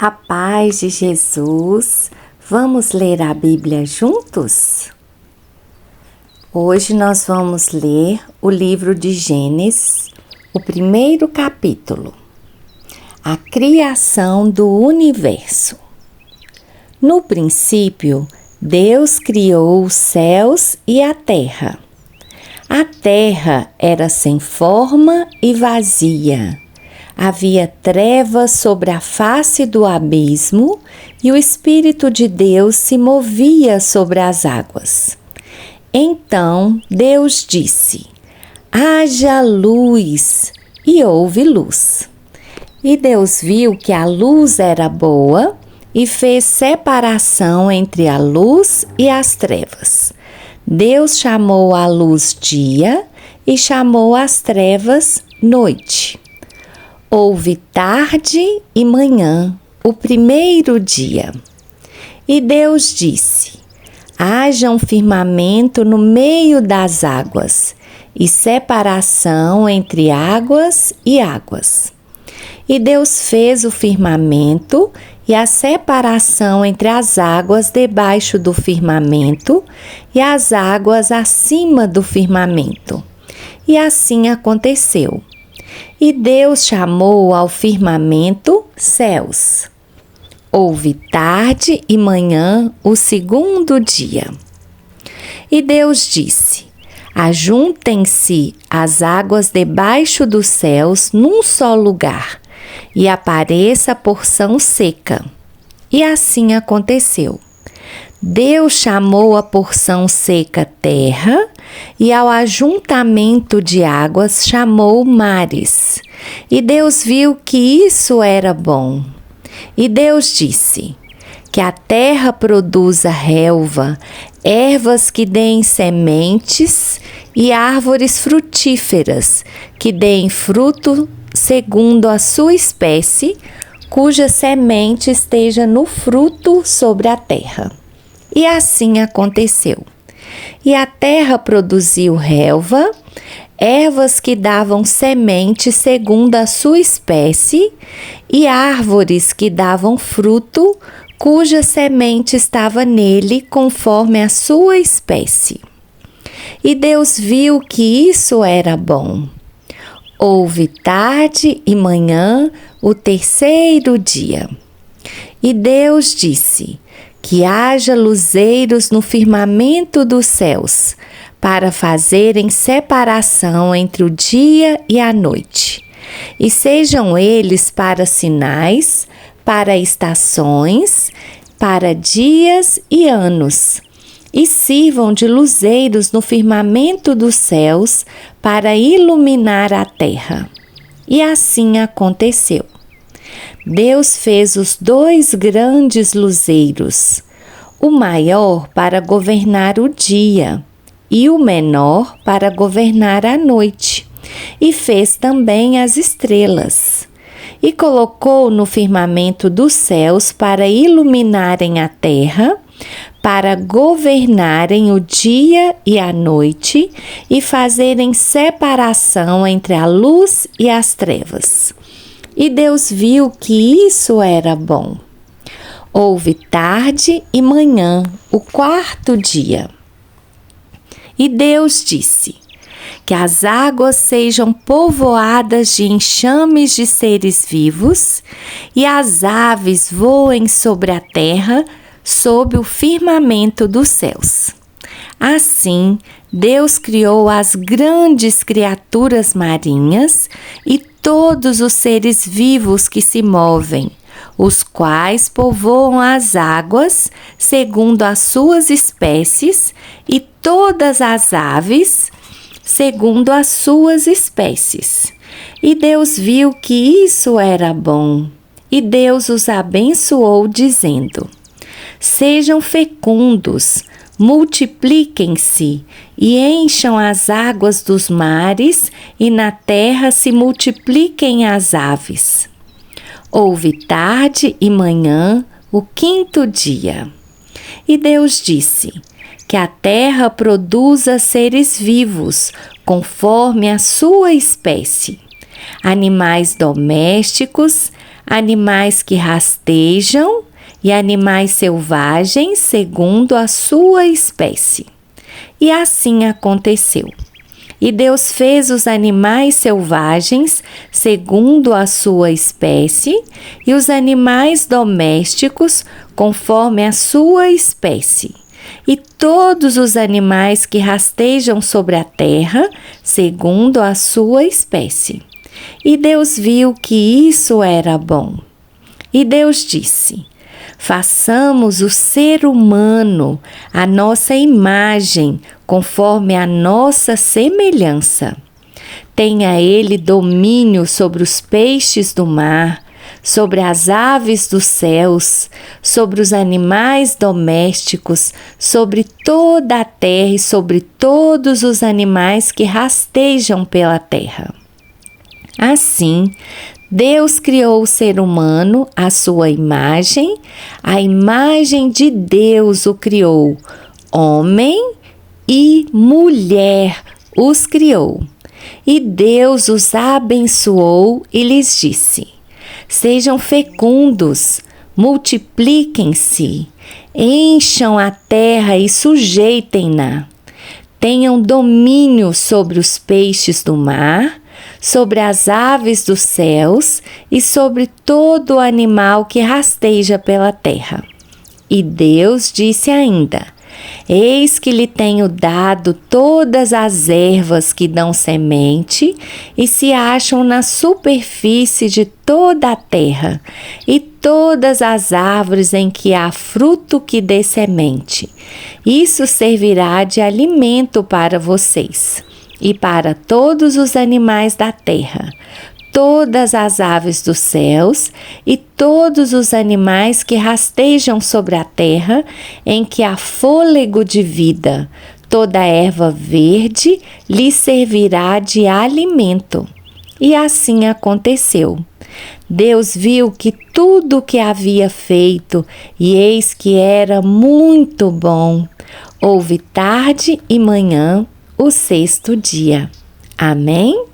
A paz de Jesus, vamos ler a Bíblia juntos? Hoje nós vamos ler o livro de Gênesis, o primeiro capítulo, a criação do universo. No princípio, Deus criou os céus e a terra. A terra era sem forma e vazia. Havia trevas sobre a face do abismo e o Espírito de Deus se movia sobre as águas. Então Deus disse: haja luz, e houve luz. E Deus viu que a luz era boa e fez separação entre a luz e as trevas. Deus chamou a luz dia e chamou as trevas noite. Houve tarde e manhã, o primeiro dia. E Deus disse: haja um firmamento no meio das águas, e separação entre águas e águas. E Deus fez o firmamento e a separação entre as águas debaixo do firmamento e as águas acima do firmamento. E assim aconteceu. E Deus chamou ao firmamento céus. Houve tarde e manhã, o segundo dia. E Deus disse: ajuntem-se as águas debaixo dos céus num só lugar, e apareça a porção seca. E assim aconteceu. Deus chamou a porção seca terra, e ao ajuntamento de águas chamou mares. E Deus viu que isso era bom. E Deus disse: que a terra produza relva, ervas que deem sementes e árvores frutíferas, que deem fruto segundo a sua espécie, cuja semente esteja no fruto sobre a terra. E assim aconteceu. E a terra produziu relva, ervas que davam semente segundo a sua espécie, e árvores que davam fruto, cuja semente estava nele conforme a sua espécie. E Deus viu que isso era bom. Houve tarde e manhã, o terceiro dia. E Deus disse: que haja luzeiros no firmamento dos céus, para fazerem separação entre o dia e a noite. E sejam eles para sinais, para estações, para dias e anos. E sirvam de luzeiros no firmamento dos céus, para iluminar a terra. E assim aconteceu. Deus fez os dois grandes luzeiros, o maior para governar o dia e o menor para governar a noite, e fez também as estrelas. E colocou no firmamento dos céus para iluminarem a terra, para governarem o dia e a noite e fazerem separação entre a luz e as trevas. E Deus viu que isso era bom. Houve tarde e manhã, o quarto dia. E Deus disse: que as águas sejam povoadas de enxames de seres vivos, e as aves voem sobre a terra, sob o firmamento dos céus. Assim, Deus criou as grandes criaturas marinhas e todos os seres vivos que se movem, os quais povoam as águas segundo as suas espécies, e todas as aves segundo as suas espécies. E Deus viu que isso era bom, e Deus os abençoou, dizendo: sejam fecundos, multipliquem-se e encham as águas dos mares, e na terra se multipliquem as aves. Houve tarde e manhã, o quinto dia. E Deus disse: que a terra produza seres vivos, conforme a sua espécie, animais domésticos, animais que rastejam e animais selvagens segundo a sua espécie. E assim aconteceu. E Deus fez os animais selvagens segundo a sua espécie e os animais domésticos conforme a sua espécie. E todos os animais que rastejam sobre a terra segundo a sua espécie. E Deus viu que isso era bom. E Deus disse: façamos o ser humano à nossa imagem, conforme a nossa semelhança. Tenha ele domínio sobre os peixes do mar, sobre as aves dos céus, sobre os animais domésticos, sobre toda a terra e sobre todos os animais que rastejam pela terra. Assim, Deus criou o ser humano à sua imagem, a imagem de Deus o criou, homem e mulher os criou. E Deus os abençoou e lhes disse: sejam fecundos, multipliquem-se, encham a terra e sujeitem-na. Tenham domínio sobre os peixes do mar, sobre as aves dos céus e sobre todo animal que rasteja pela terra. E Deus disse ainda: eis que lhe tenho dado todas as ervas que dão semente e se acham na superfície de toda a terra, e todas as árvores em que há fruto que dê semente. Isso servirá de alimento para vocês e para todos os animais da terra, todas as aves dos céus e todos os animais que rastejam sobre a terra, em que há fôlego de vida. Toda erva verde lhe servirá de alimento. E assim aconteceu. Deus viu que tudo o que havia feito, e eis que era muito bom. Houve tarde e manhã, o sexto dia. Amém?